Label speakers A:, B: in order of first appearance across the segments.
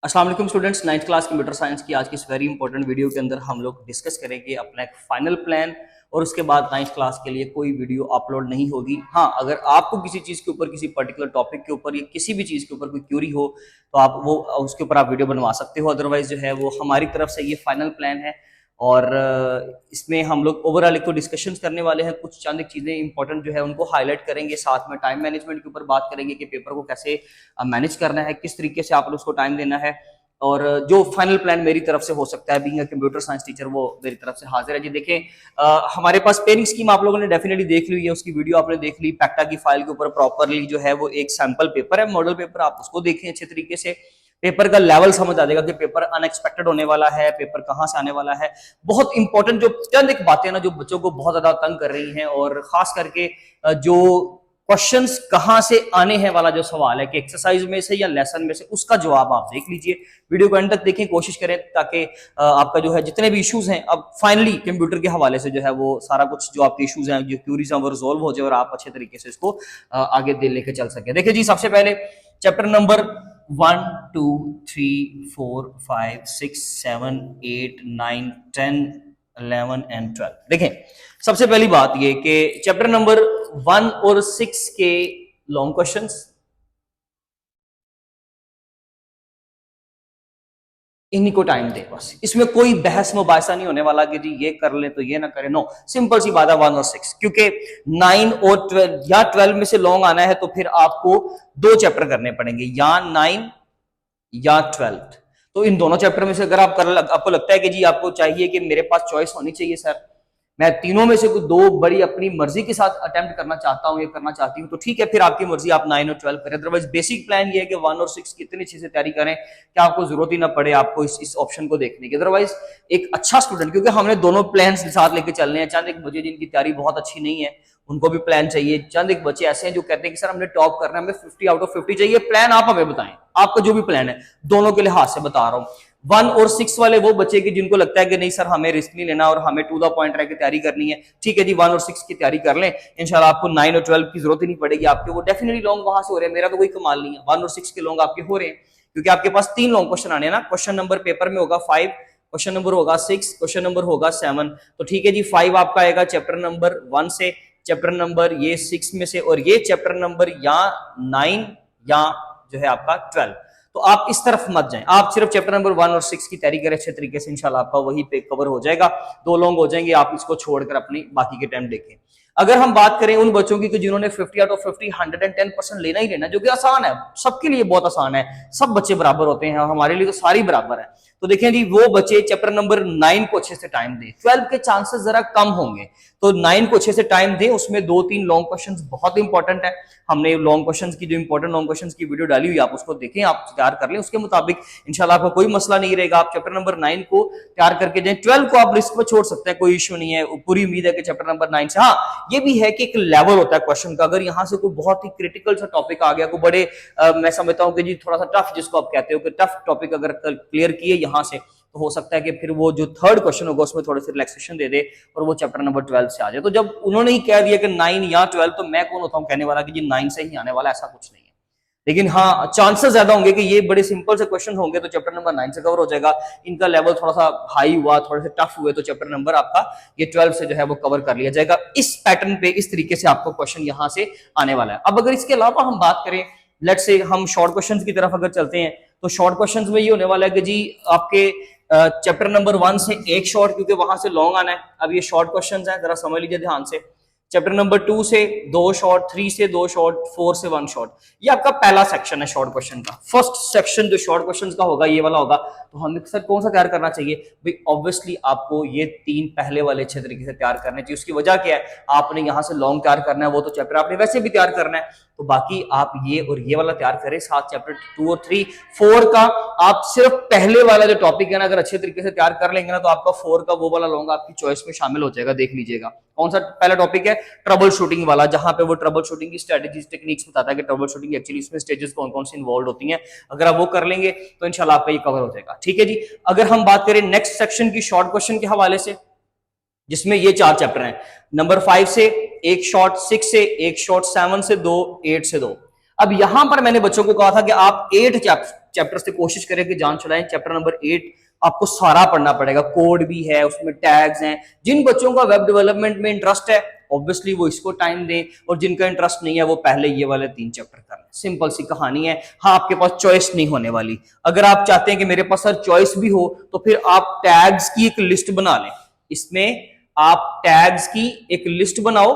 A: अस्सलाम वालेकुम students, 9th class computer science की आज की इस वेरी इंपॉर्टेंट वीडियो के अंदर हम लोग डिस्कस करेंगे अपना एक फाइनल प्लान। और उसके बाद 9th क्लास के लिए कोई वीडियो अपलोड नहीं होगी। हाँ, अगर आपको किसी चीज़ के ऊपर, किसी पर्टिकुलर टॉपिक के ऊपर या किसी भी चीज़ के ऊपर कोई क्यूरी हो तो आप वो उसके ऊपर आप वीडियो बनवा सकते हो। अदरवाइज जो है वो हमारी तरफ से ये फाइनल प्लान है। और इसमें हम लोग ओवरऑल एक तो डिस्कशन करने वाले हैं, कुछ चंद एक चीज़ें इंपॉर्टेंट जो है उनको हाईलाइट करेंगे, साथ में टाइम मैनेजमेंट के ऊपर बात करेंगे कि पेपर को कैसे मैनेज करना है, किस तरीके से आपको उसको टाइम देना है। और जो फाइनल प्लान मेरी तरफ से हो सकता है, being a computer science teacher, वो मेरी तरफ से हाजिर है जी। देखें, हमारे पास पेयरिंग स्कीम आप लोगों ने डेफिनेटली देख ली है, उसकी वीडियो आपने देख ली। पैक्टा की फाइल के ऊपर प्रॉपरली जो है वो एक सैंपल पेपर है, मॉडल पेपर, आप उसको देखें अच्छे तरीके से। पेपर का लेवल समझ आ जाएगा कि पेपर अनएक्सपेक्टेड होने वाला है, पेपर कहाँ से आने वाला है। बहुत इंपॉर्टेंट जो चंद एक बातें ना जो बच्चों को बहुत ज्यादा तंग कर रही हैं, और खास करके जो क्वेश्चंस कहां से आने हैं वाला जो सवाल है कि एक्सरसाइज में से या लेसन में से, उसका जवाब आप देख लीजिए। वीडियो को एंड तक देखें, कोशिश करें ताकि आपका जो है जितने भी इश्यूज हैं अब फाइनली कंप्यूटर के हवाले से जो है वो सारा कुछ जो आपके इश्यूज हैं, जो क्यूरीज हैं, वो रिजोल्व हो जाए और आप अच्छे तरीके से इसको आगे दे लेके चल सके। देखिए जी, सबसे पहले चैप्टर नंबर 1 2 3 4 5 6 7 8 9 10 11 एंड 12। देखें, सबसे पहली बात ये कि चैप्टर नंबर 1 और 6 के लॉन्ग क्वेश्चंस, इन्हीं को टाइम दे बस। इसमें कोई बहस मुबासा नहीं होने वाला कि जी ये कर ले तो ये ना करे, नो। सिंपल सी बात है, 1 और 6, क्योंकि 9 और 12 या 12 में से लॉन्ग आना है तो फिर आपको दो चैप्टर करने पड़ेंगे, या 9 या 12। तो इन दोनों चैप्टर में से अगर आपको लगता है कि जी आपको चाहिए कि मेरे पास चॉइस होनी चाहिए सर, मैं तीनों में से कोई दो बड़ी अपनी मर्जी के साथ अटेम्प्ट करना चाहता हूं, ये करना चाहती हूँ, तो ठीक है, फिर आपकी मर्जी, आप 9 और 12 करें। अदरवाइज बेसिक प्लान ये है कि 1 और 6 की इतनी अच्छे से तैयारी करें कि आपको जरूरत ही ना पड़े आपको इस ऑप्शन को देखने की। अदरवाइज एक अच्छा स्टूडेंट, क्योंकि हमने दोनों प्लान साथ लेके चलने हैं। चंद एक बच्चे जिनकी तैयारी बहुत अच्छी नहीं है उनको भी प्लान चाहिए, चंद एक बच्चे ऐसे हैं जो कहते हैं कि सर हमने टॉप करना है, हमें 50 आउट ऑफ 50 चाहिए। प्लान आप हमें बताएं, आपका जो भी प्लान है, दोनों के लिहाज से बता रहा हूं। 1 और 6 वाले वो बच्चे की जिनको लगता है कि नहीं सर हमें रिस्क नहीं लेना और हमें टू द पॉइंट रह के तैयारी करनी है, ठीक है जी, 1 और 6 की तैयारी कर लें, इंशाल्लाह आपको 9 और 12 की जरूरत ही नहीं पड़ेगी। आपके वो डेफिनेटली लॉन्ग वहां से हो रहे हैं, मेरा तो कोई कमाल नहीं है, 1 और 6 के लॉन्ग आपके हो रहे हैं, क्योंकि आपके पास 3 लॉन्ग क्वेश्चन आने हैं ना। क्वेश्चन नंबर पेपर में होगा 5, क्वेश्चन नंबर होगा 6, क्वेश्चन नंबर होगा 7। तो ठीक है जी, 5 आपका आएगा चैप्टर नंबर 1 से, चैप्टर नंबर ये 6 में से, और ये चैप्टर नंबर या 9 या जो है आपका 12। तो आप इस तरफ मत जाएं, आप सिर्फ चैप्टर नंबर 1 और 6 की तैयारी करें अच्छे तरीके से, इंशाल्लाह आपका वही पे कवर हो जाएगा। दो लॉन्ग हो जाएंगे, आप इसको छोड़कर अपनी बाकी के टाइम देखें। अगर हम बात करें उन बच्चों की जिन्होंने 50 आउट ऑफ 50 110% लेना ही लेना, जो कि आसान है, सबके लिए बहुत आसान है, सब बच्चे बराबर होते हैं, हमारे लिए तो सारी बराबर है। तो देखें जी, वो बच्चे चैप्टर नंबर 9 को अच्छे से टाइम दें, 12 के चांसेस जरा कम होंगे, तो 9 को अच्छे से टाइम दें। उसमें 2-3 लॉन्ग क्वेश्चंस बहुत इंपॉर्टेंट है, हमने लॉन्ग क्वेश्चंस की जो इंपॉर्टेंट लॉन्ग क्वेश्चंस की वीडियो डाली हुई, आप उसको देखें, आप तैयार कर लें, उसके मुताबिक इंशाल्लाह आपको कोई मसला नहीं रहेगा। आप चैप्टर नंबर 9 को तैयार करके जाएं, 12 को आप रिस्क में छोड़ सकते हैं, कोई इश्यू नहीं है, पूरी उम्मीद है कि चैप्टर नंबर 9 से। हाँ, ये भी है कि एक लेवल होता है क्वेश्चन का, अगर यहाँ से कोई बहुत ही क्रिटिकल सा टॉपिक आ गया, कोई बड़े मैं समझता हूँ कि जी थोड़ा सा टफ, जिसको आप कहते हो कि टफ टॉपिक अगर क्लियर किए यहाँ से, तो हो सकता है कि फिर वो जो थर्ड क्वेश्चन होगा उसमें थोड़ी सी रिलैक्सेशन दे दे और वो चैप्टर नंबर 12 से आ जाए। तो जब उन्होंने ही कह दिया कि 9 या 12, तो मैं कौन होता हूं कहने वाला कि जी 9 से ही आने वाला, ऐसा कुछ नहीं है। लेकिन हाँ, चांसेस ज्यादा होंगे कि ये बड़े सिंपल से क्वेश्चन होंगे तो चैप्टर नंबर 9 से कवर हो जाएगा। इनका लेवल थोड़ा सा हाई हुआ, थोड़े से टफ हुए, तो चैप्टर नंबर आपका ये 12 से जो है वो कवर कर लिया जाएगा। इस पैटर्न पे, इस तरीके से आपको क्वेश्चन यहां से आने वाला है। अब अगर इसके अलावा हम बात करें, लेट्स से हम शॉर्ट क्वेश्चन की तरफ अगर चलते हैं, तो शॉर्ट क्वेश्चन में ये होने वाला है कि जी आपके चैप्टर नंबर 1 से एक शॉर्ट, क्योंकि वहां से लॉन्ग आना है। अब ये शॉर्ट क्वेश्चंस हैं, जरा समझ लीजिए ध्यान से। चैप्टर नंबर 2 से 2 शॉर्ट, 3 से 2 शॉर्ट, 4 से 1 शॉर्ट, ये आपका पहला सेक्शन है शॉर्ट क्वेश्चन का। फर्स्ट सेक्शन जो शॉर्ट क्वेश्चन का होगा ये वाला होगा। तो हमें सर कौन सा तैयार करना चाहिए भाई? ऑब्वियसली आपको ये 3 पहले वाले अच्छे तरीके से तैयार करने चाहिए। उसकी वजह क्या है? आपने यहाँ से लॉन्ग तैयार करना है, वो तो चैप्टर आपने वैसे भी तैयार करना है, तो बाकी आप ये और ये वाला तैयार करें। साथ चैप्टर 2 और 3, 4 का आप सिर्फ पहले वाला जो टॉपिक है ना, अगर अच्छे तरीके से तैयार कर लेंगे ना, तो आपका 4 का वो वाला लॉन्ग आपकी चॉइस में शामिल हो जाएगा। देख लीजिएगा कौन सा पहला टॉपिक है, ट्रबल शूटिंग वाला, जहां पे वो ट्रबल शूटिंग की स्ट्रेटेजीज, टेक्निक्स बताता है कि ट्रबल शूटिंग एक्चुअली इसमें स्टेजेस कौन कौन सी इन्वॉल्व होती हैं। अगर आप वो कर लेंगे तो इंशाल्लाह आपका ये कवर हो जाएगा। ठीक है जी। अगर हम बात करें नेक्स्ट सेक्शन की शॉर्ट क्वेश्चन के हवाले से, जिसमें ये 4 चैप्टर हैं, नंबर 5 से एक शॉर्ट, 6 से एक शॉर्ट, 7 से 2, 8 से 2। अब यहां पर मैंने बच्चों को कहा था कि आप 8 चैप्टर से कोशिश करें कि जान छुड़ाएं। चैप्टर नंबर 8 आपको सारा पढ़ना पड़ेगा, कोड भी है उसमें, टैग्स हैं। जिन बच्चों का वेब डेवलपमेंट में इंटरेस्ट है ऑब्वियसली वो इसको टाइम दें, और जिनका इंटरेस्ट नहीं है वो पहले ये वाले 3 चैप्टर कर लें। सिंपल सी कहानी है। हाँ, आपके पास चॉइस नहीं होने वाली। अगर आप चाहते हैं कि मेरे पास सर चॉइस भी हो तो फिर आप टैग्स की एक लिस्ट बना लें। इसमें आप टैग्स की एक लिस्ट बनाओ,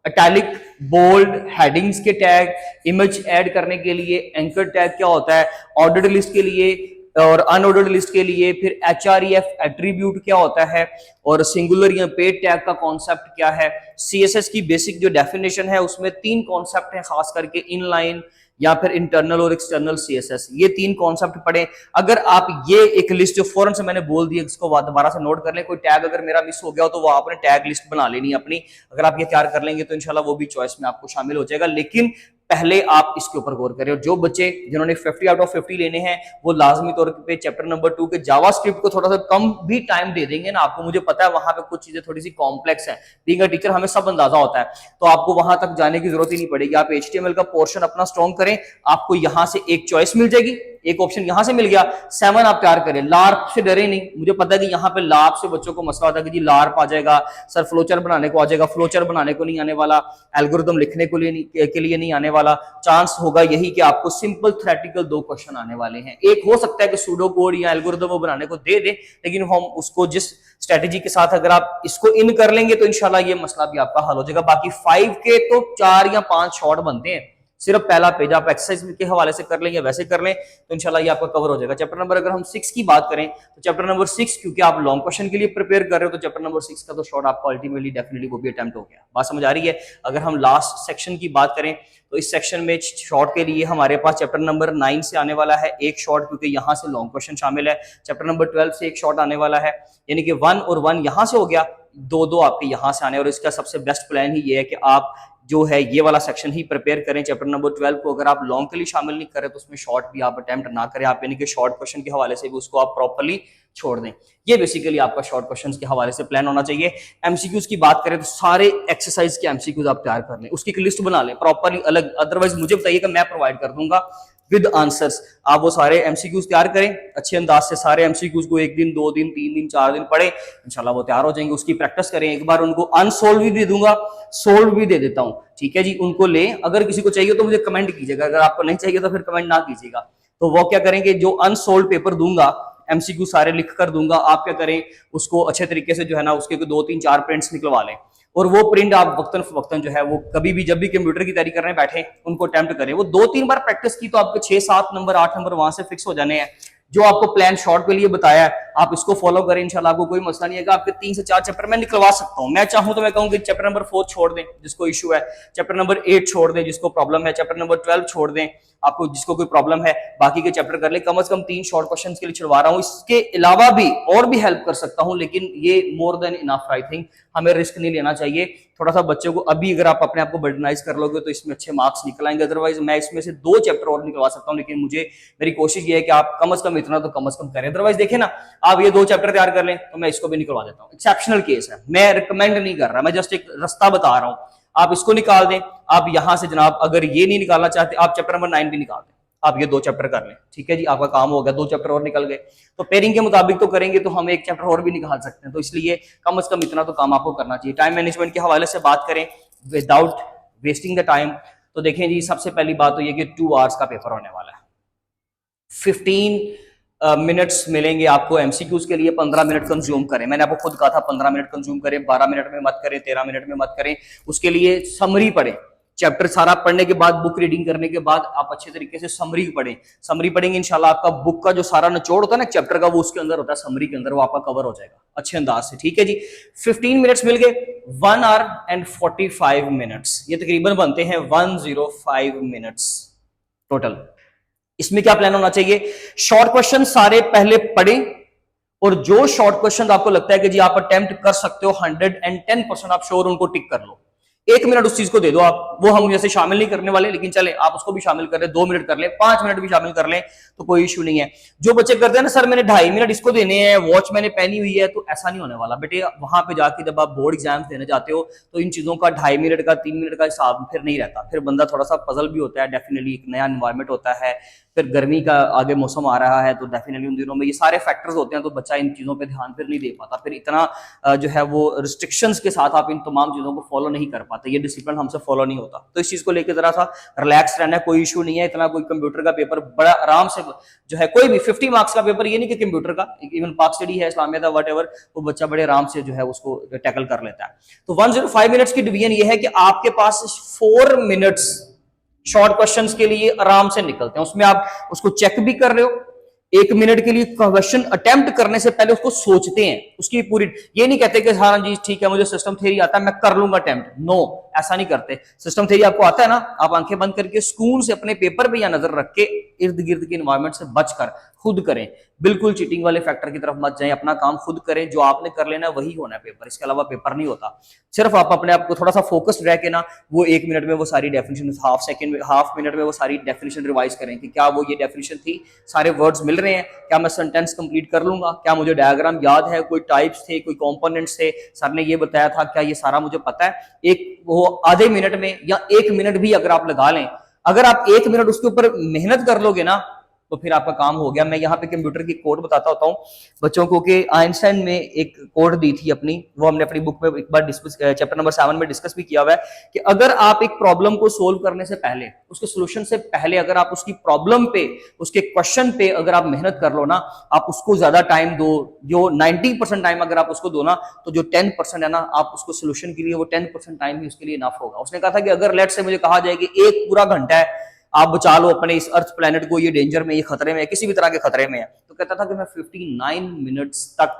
A: इटैलिक, बोल्ड, हेडिंग्स के टैग, इमेज ऐड करने के लिए एंकर टैग क्या होता है, ऑर्डर्ड लिस्ट के लिए और अनऑर्डर्ड लिस्ट के लिए, फिर HREF एट्रीब्यूट क्या होता है, और सिंगुलर या पेड टैग का कॉन्सेप्ट क्या है। CSS की बेसिक जो डेफिनेशन है उसमें 3 कॉन्सेप्ट हैं, खास करके इनलाइन या फिर इंटरनल और एक्सटर्नल CSS, ये 3 कॉन्सेप्ट पढ़े। अगर आप ये एक लिस्ट जो फौरन से मैंने बोल दी इसको दोबारा से नोट कर लें, कोई टैग अगर मेरा मिस हो गया तो वो आपने टैग लिस्ट बना लेनी है अपनी। अगर आप ये तैयार कर लेंगे तो इंशाल्लाह वो भी चॉइस में आपको शामिल हो जाएगा, लेकिन पहले आप इसके ऊपर गौर करें। और जो बच्चे जिन्होंने 50 आउट ऑफ 50 लेने हैं वो लाजमी तौर पे चैप्टर नंबर 2 के जावास्क्रिप्ट को थोड़ा सा कम भी टाइम दे देंगे ना। आपको मुझे पता है वहां पे कुछ चीजें थोड़ी सी कॉम्प्लेक्स है, बीइंग अ टीचर हमें सब अंदाजा होता है, तो आपको वहां तक जाने की जरूरत ही नहीं पड़ेगी। आप HTML का पोर्शन अपना स्ट्रॉन्ग करें, आपको यहां से एक चॉइस मिल जाएगी, एक ऑप्शन यहां से मिल गया। 7 आप तैयार करें, लार्प से डरे नहीं। मुझे पता है कि यहाँ पे लार्प से बच्चों को मसला होता है कि जी लार्प आ जाएगा सर, फ्लोचर बनाने को आ जाएगा। फ्लोचर बनाने को नहीं आने वाला, एल्गोरिथम लिखने के लिए नहीं आने वाला। चांस होगा यही कि आपको सिंपल थ्योरेटिकल 2 क्वेश्चन आने वाले हैं। एक हो सकता है कि सूडो कोड या एल्गोरिथम वो बनाने को दे दे, लेकिन हम उसको जिस स्ट्रेटेजी के साथ अगर आप इसको इन कर लेंगे तो इंशाल्लाह ये मसला भी आपका हल हो जाएगा। बाकी 5 के तो 4 या 5 शॉर्ट बनते हैं, सिर्फ पहला पेज आप एक्सरसाइज के हवाले से कर लें या वैसे कर लें तो इंशाल्लाह ये आपका कवर हो जाएगा। चैप्टर नंबर अगर हम 6 की बात करें तो चैप्टर नंबर 6, क्योंकि आप लॉन्ग क्वेश्चन के लिए प्रिपेयर कर रहे हो तो चैप्टर नंबर 6 का तो शॉर्ट आपको अल्टीमेटली डेफिनेटली वो भी अटेम्प्ट हो गया। बात समझ आ रही है। अगर हम लास्ट सेक्शन की बात करें तो इस सेक्शन में शॉर्ट के लिए हमारे पास चैप्टर नंबर 9 से आने वाला है एक शॉर्ट, क्योंकि यहां से लॉन्ग क्वेश्चन शामिल है। चैप्टर नंबर 12 से एक शॉर्ट आने वाला है, यानी कि 1 और 1 यहां से हो गया, 2 आपके यहां से आने। और इसका सबसे बेस्ट प्लान ही ये है कि आप जो है ये वाला सेक्शन ही प्रिपेयर करें चैप्टर नंबर 12 को। अगर आप लॉन्ग के लिए शामिल नहीं करें तो उसमें शॉर्ट भी आप अटेम्प्ट ना करें, आप यानी कि शॉर्ट क्वेश्चन के हवाले से भी उसको आप प्रॉपर्ली छोड़ दें। ये बेसिकली आपका शॉर्ट क्वेश्चंस के हवाले से प्लान होना चाहिए। MCQs की बात करें तो सारे एक्सरसाइज के MCQs आप तैयार कर लें, उसकी एक लिस्ट बना लें प्रॉपर्ली अलग। अदरवाइज मुझे बताइएगा, मैं प्रोवाइड कर दूंगा विद आंसर्स। आप वो सारे MCQs तैयार करें अच्छे अंदाज से, सारे MCQs को 1 दिन 2 दिन 3 दिन 4 दिन पढ़े, इंशाल्लाह वो तैयार हो जाएंगे। उसकी प्रैक्टिस करें। एक बार उनको अनसोल्व भी दे दूंगा, सोल्व भी दे देता हूं, ठीक है जी। उनको ले, अगर किसी को चाहिए तो मुझे कमेंट कीजिएगा, अगर आपको नहीं चाहिए तो फिर कमेंट ना कीजिएगा। तो वो क्या करेंगे, जो अनसोल्व पेपर दूंगा MCQ सारे लिख कर दूंगा, आप क्या करें उसको अच्छे तरीके से जो है ना उसके 2 3 4 प्रिंट्स निकलवा लें, और वो प्रिंट आप वक्तन जो है वो कभी भी जब भी कंप्यूटर की तैयारी करने बैठे उनको अटेम्प्ट करें। वो 2-3 बार प्रैक्टिस की तो आपके 6-7 नंबर 8 नंबर वहां से फिक्स हो जाने हैं। जो आपको प्लान शॉर्ट के लिए बताया है आप इसको फॉलो करें, इंशाल्लाह आपको कोई मसला नहीं है। आपके 3 से 4 चैप्टर मैं निकलवा सकता हूं। मैं चाहूं तो मैं कहूंगी चैप्टर नंबर 4 छोड़ दें जिसको इशू है, चैप्टर नंबर 8 छोड़ दें जिसको प्रॉब्लम है, चैप्टर नंबर 12 छोड़ दें आपको जिसको कोई प्रॉब्लम है, बाकी के चैप्टर कर ले। कम से कम 3 शॉर्ट क्वेश्चंस के लिए छुड़वा रहा हूं, इसके अलावा भी और भी हेल्प कर सकता हूं, लेकिन ये more than enough. I think हमें रिस्क नहीं लेना चाहिए। थोड़ा सा बच्चों को अभी अगर आप अपने आप को बर्डनाइज कर लोगे तो इसमें अच्छे मार्क्स निकल आएंगे। अदरवाइज मैं इसमें से 2 चैप्टर और निकलवा सकता हूं, लेकिन मेरी कोशिश ये है कि आप कम से कम इतना तो कम से कम करें। अदरवाइज देखें ना, आप ये 2 चैप्टर तैयार कर लें तो मैं इसको भी निकलवा देता हूं। एक्सेप्शनल केस है, मैं रिकमेंड नहीं कर रहा, मैं जस्ट एक रास्ता बता रहा हूं। आप इसको निकाल दें। आप यहां से जनाब अगर ये नहीं निकालना चाहते आप चैप्टर नंबर 9 भी निकाल दें, आप ये 2 चैप्टर कर लें, ठीक है जी, आपका काम हो गया। 2 चैप्टर और निकल गए तो पेयरिंग के मुताबिक तो करेंगे तो हम 1 चैप्टर और भी निकाल सकते हैं। तो इसलिए कम से कम इतना तो काम आपको करना चाहिए। टाइम मैनेजमेंट के हवाले से बात करें विदाउट वेस्टिंग द टाइम, तो देखें जी सबसे पहली बात तो ये कि 2 आवर्स का पेपर होने वाला है। 15 मिनट्स मिलेंगे आपको MCQs के लिए। 15 मिनट कंज्यूम करें, मैंने आपको खुद कहा था 15 मिनट कंज्यूम करें, 12 मिनट में मत करें, 13 मिनट में मत करें। उसके लिए समरी पढ़ें, चैप्टर सारा पढ़ने के बाद बुक रीडिंग करने के बाद आप अच्छे तरीके से समरी पढ़ें। समरी पढ़ेंगे इंशाल्लाह आपका बुक का जो सारा निचोड़ होता है ना चैप्टर का, वो उसके अंदर होता है, समरी के अंदर वो आपका कवर हो जाएगा अच्छे अंदाज से, ठीक है जी। 15 मिनट्स मिल गए, 1 आवर एंड 45 मिनट्स, ये तकरीबन बनते हैं 105 मिनट्स टोटल। इसमें क्या प्लान होना चाहिए, शॉर्ट क्वेश्चन सारे पहले पढ़ें, और जो शॉर्ट क्वेश्चन आपको लगता है कि जी आप अटेम्प्ट कर सकते हो 110% आप श्योर उनको टिक कर लो। 1 मिनट उस चीज को दे दो आप, वो हम जैसे शामिल नहीं करने वाले, लेकिन चले आप उसको भी शामिल कर ले, 2 मिनट कर ले, 5 मिनट भी शामिल कर ले, तो कोई इशू नहीं है। जो बच्चे करते हैं ना सर मैंने 2.5 मिनट इसको देने हैं, वॉच मैंने पहनी हुई है, तो ऐसा नहीं होने वाला बेटे। वहां पे जाके जब आप बोर्ड एग्जाम देने जाते हो तो इन चीजों का 2.5 मिनट का 3 मिनट का हिसाब फिर नहीं रहता, फिर बंदा थोड़ा सा पजल भी होता है। डेफिनेटली एक नया एनवायरमेंट होता है, फिर गर्मी का आगे मौसम आ रहा है, तो डेफिनेटली उन दिनों में ये सारे फैक्टर्स होते हैं, तो बच्चा इन चीजों पे ध्यान फिर नहीं दे पाता, फिर इतना जो है वो रिस्ट्रिक्शंस के साथ आप इन तमाम चीजों को फॉलो नहीं कर पाते, ये डिसिप्लिन हमसे फॉलो नहीं होता। तो इस चीज को लेकर जरा सा रिलैक्स रहना है, कोई इशू नहीं है इतना। कोई कंप्यूटर का पेपर बड़ा आराम से जो है, कोई भी 50 मार्क्स का पेपर, ये नहीं कि कंप्यूटर का, इवन पाक स्टडी है, इस्लामिया वट एवर, वो बच्चा बड़े आराम से जो है उसको टैकल कर लेता है। तो 105 मिनट्स की डिवीजन ये है कि आपके पास 4 मिनट्स शॉर्ट क्वेश्चंस के लिए आराम से निकलते हैं, उसमें आप उसको चेक भी कर रहे हो। 1 मिनट के लिए क्वेश्चन अटेम्प्ट करने से पहले उसको सोचते हैं, उसकी पूरी, ये नहीं कहते कि हाँ जी ठीक है मुझे सिस्टम थ्योरी आता है मैं कर लूंगा अटेम्प्ट, नो ऐसा नहीं करते। सिस्टम थ्योरी आपको आता है ना, आप आंखें बंद करके सुकून से अपने पेपर पे या नजर रख के इर्द गिर्द के एनवायरमेंट से बचकर खुद करें, बिल्कुल चीटिंग वाले फैक्टर की तरफ मत जाएं, अपना काम खुद करें, जो आपने कर लेना वही होना है पेपर, इसके अलावा पेपर नहीं होता। सिर्फ आप अपने आप को थोड़ा सा फोकस्ड रह के ना, वो 1 मिनट में वो सारी डेफिनेशन, हाफ मिनट में वो सारी डेफिनेशन रिवाइज करें कि क्या वो ये डेफिनेशन थी, सारे वर्ड्स मिल रहे हैं, क्या मैं सेंटेंस कंप्लीट कर लूंगा, क्या मुझे डायग्राम याद है, कोई टाइप्स थे, कोई कंपोनेंट्स थे, सर ने ये बताया था, क्या ये सारा मुझे पता है। एक वो आधे मिनट में या 1 मिनट भी अगर आप लगा लें, अगर आप 1 मिनट उसके ऊपर मेहनत कर लोगे ना, तो फिर आपका काम हो गया। मैं यहाँ पे कंप्यूटर की कोड बताता होता हूँ बच्चों को कि आइंस्टाइन ने एक कोड दी थी अपनी, वो हमने अपनी बुक में एक बार डिस्कस, चैप्टर नंबर 7 में डिस्कस भी किया हुआ है, कि अगर आप एक प्रॉब्लम को सोल्व करने से पहले, उसके सोल्यूशन से पहले, अगर आप उसकी प्रॉब्लम पे, उसके क्वेश्चन पे अगर आप मेहनत कर लो ना, आप उसको ज्यादा टाइम दो, जो 90% टाइम अगर आप उसको दो ना, तो जो 10% है ना, आप उसको सोल्यूशन के लिए, वो 10% टाइम ही उसके लिए इनफ होगा। उसने कहा था कि अगर लेट से मुझे कहा जाए कि 1 पूरा घंटा है आप बचा लो अपने इस अर्थ प्लेनेट को, ये डेंजर में, ये खतरे में है, किसी भी तरह के खतरे में है, तो कहता था कि मैं 59 मिनट्स तक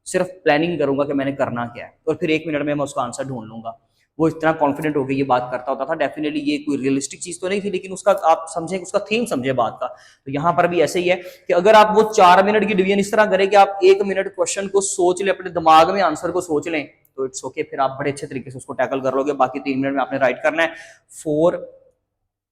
A: सिर्फ प्लानिंग करूंगा कि मैंने करना क्या है, और फिर 1 मिनट में मैं उसका आंसर ढूंढ लूंगा। वो इतना कॉन्फिडेंट होकर ये बात करता होता था। डेफिनेटली ये कोई रियलिस्टिक चीज तो नहीं थी, लेकिन उसका आप समझे, उसका थीम समझे बात का। तो यहाँ पर भी ऐसे ही है कि अगर आप वो 4 मिनट की डिवीजन इस तरह करें कि आप 1 मिनट क्वेश्चन को सोच ले, अपने दिमाग में आंसर को सोच लें, तो इट्स ओके, फिर आप बड़े अच्छे तरीके से उसको टैकल कर लोगे। बाकी 3 मिनट में आपने राइट करना है। 4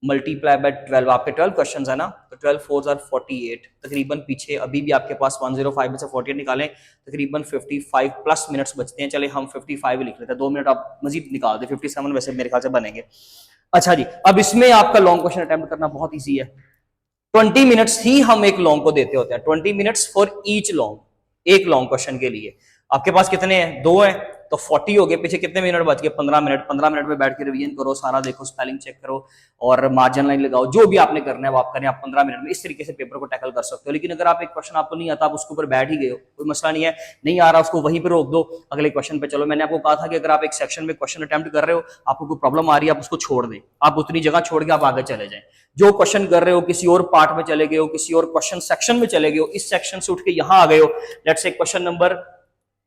A: मल्टीप्लाई बाय 12, आपके 12 क्वेश्चन है ना, तो 12 4 आर 48, तकरीबन पीछे अभी भी आपके पास 105 में से 48 निकालें, तकरीबन 55 प्लस मिनट्स बचते हैं। चले हम 55 लिख लेते हैं, 2 मिनट आप मजीद निकाल दे, 57 वैसे मेरे ख्याल से बनेंगे। अच्छा जी, अब इसमें आपका लॉन्ग क्वेश्चन अटेम्प्ट करना बहुत ईजी है। 20 मिनट्स ही हम एक लॉन्ग को देते होते हैं, 20 मिनट्स फॉर ईच लॉन्ग, एक लॉन्ग क्वेश्चन के लिए। आपके पास कितने हैं? 2 हैं, तो 40 हो गए, पीछे कितने मिनट बच गए? 15 मिनट। 15 मिनट में बैठ के रिवीजन करो, सारा देखो, स्पेलिंग चेक करो और मार्जिन लाइन लगाओ, जो भी आपने करना है वो आप करें। आप 15 मिनट में इस तरीके से पेपर को टैकल कर सकते हो। लेकिन अगर आप एक क्वेश्चन आपको नहीं आता, आप उसके ऊपर बैठ ही गए हो, कोई मसला नहीं है, नहीं आ रहा उसको वहीं पर रोक दो, अगले क्वेश्चन पे चलो। मैंने आपको कहा था कि अगर आप एक सेक्शन में क्वेश्चन अटेम्प्ट कर रहे हो, आपको कोई प्रॉब्लम आ रही है, आप उसको छोड़ दें, आप उतनी जगह छोड़ के आप आगे चले जाएं। जो क्वेश्चन कर रहे हो किसी और पार्ट में चले गए हो, किसी और क्वेश्चन सेक्शन में चले गए हो, इस सेक्शन से उठ के यहां आ गए हो, लेट्स से क्वेश्चन नंबर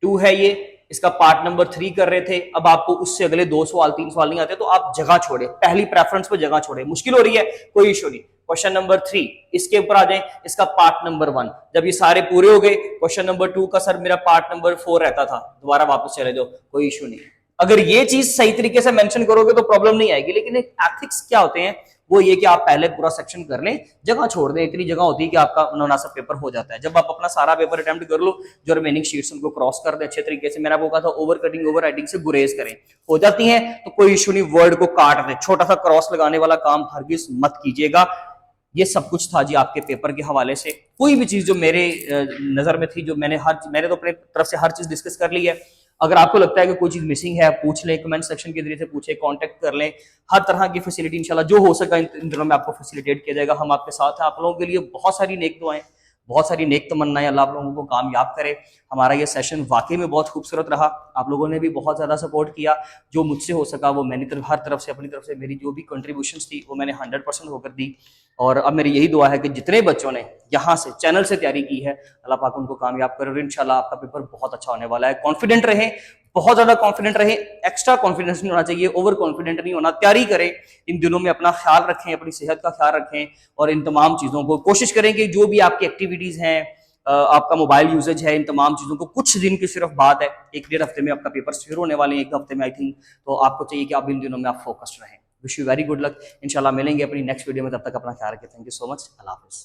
A: 2 है ये, इसका पार्ट नंबर 3 कर रहे थे, अब आपको उससे अगले 2 सवाल 3 सवाल नहीं आते, तो आप जगह छोड़े, पहली प्रेफरेंस पे जगह छोड़े। मुश्किल हो रही है, कोई इशू नहीं, क्वेश्चन नंबर 3 इसके ऊपर आ जाए, इसका पार्ट नंबर 1, जब ये सारे पूरे हो गए, क्वेश्चन नंबर 2 का सर मेरा पार्ट नंबर 4 रहता था, दोबारा वापस चले जाओ, कोई इशू नहीं। अगर ये चीज सही तरीके से मेंशन करोगे तो प्रॉब्लम नहीं आएगी। लेकिन एक एथिक्स क्या होते हैं, वो ये कि आप पहले पूरा सेक्शन कर लें, जगह छोड़ दें। इतनी जगह होती है कि आपका मुनासिब पेपर हो जाता है। जब आप अपना सारा पेपर अटेम्प्ट कर लो, जो रिमेनिंग शीट्स उनको क्रॉस कर दे अच्छे तरीके से। मैंने आपको कहा था ओवर कटिंग, ओवर राइटिंग से गुरेज करें, हो जाती है तो कोई इशू नहीं, वर्ड को काट दें, छोटा सा क्रॉस लगाने वाला काम हरगिज मत कीजिएगा। ये सब कुछ था जी आपके पेपर के हवाले से। कोई भी चीज जो मेरे नजर में थी, जो मैंने तो अपने तरफ से हर चीज डिस्कस कर ली है। अगर आपको लगता है कि कोई चीज मिसिंग है, पूछ लें, कमेंट सेक्शन के जरिए से पूछे, कांटेक्ट कर लें। हर तरह की फैसिलिटी इंशाल्लाह जो हो सका इन दिनों में आपको फैसिलिटेट किया जाएगा। हम आपके साथ हैं। आप लोगों के लिए बहुत सारी नेक दुआएं, बहुत सारी नेक तमन्नाएं, अल्लाह आप लोगों को कामयाब करे। हमारा ये सेशन वाकई में बहुत खूबसूरत रहा। आप लोगों ने भी बहुत ज़्यादा सपोर्ट किया। जो मुझसे हो सका वो मैंने हर तरफ से, अपनी तरफ से मेरी जो भी कंट्रीब्यूशंस थी वो मैंने 100% होकर दी। और अब मेरी यही दुआ है कि जितने बच्चों ने यहाँ से चैनल से तैयारी की है, अल्लाह पाक उनको कामयाब करे और इंशाल्लाह आपका पेपर बहुत अच्छा होने वाला है। कॉन्फिडेंट रहें, बहुत ज्यादा कॉन्फिडेंट रहे, एक्स्ट्रा कॉन्फिडेंस नहीं होना चाहिए, ओवर कॉन्फिडेंट नहीं होना। तैयारी करें, इन दिनों में अपना ख्याल रखें, अपनी सेहत का ख्याल रखें और इन तमाम चीज़ों को कोशिश करें कि जो भी आपकी एक्टिविटीज़ हैं, आपका मोबाइल यूजेज है, इन तमाम चीज़ों को, कुछ दिन की सिर्फ बात है, 1-1.5 हफ्ते में आपका पेपर शुरू होने वाले हैं, 1 हफ्ते में आई थिंक। तो आपको चाहिए कि आप इन दिनों में आप फोकस्ड रहें। Wish you very good luck. इंशाल्लाह मिलेंगे अपनी नेक्स्ट वीडियो में, तब तक अपना ख्याल रखें। Thank you so much. अल्लाह हाफिज़।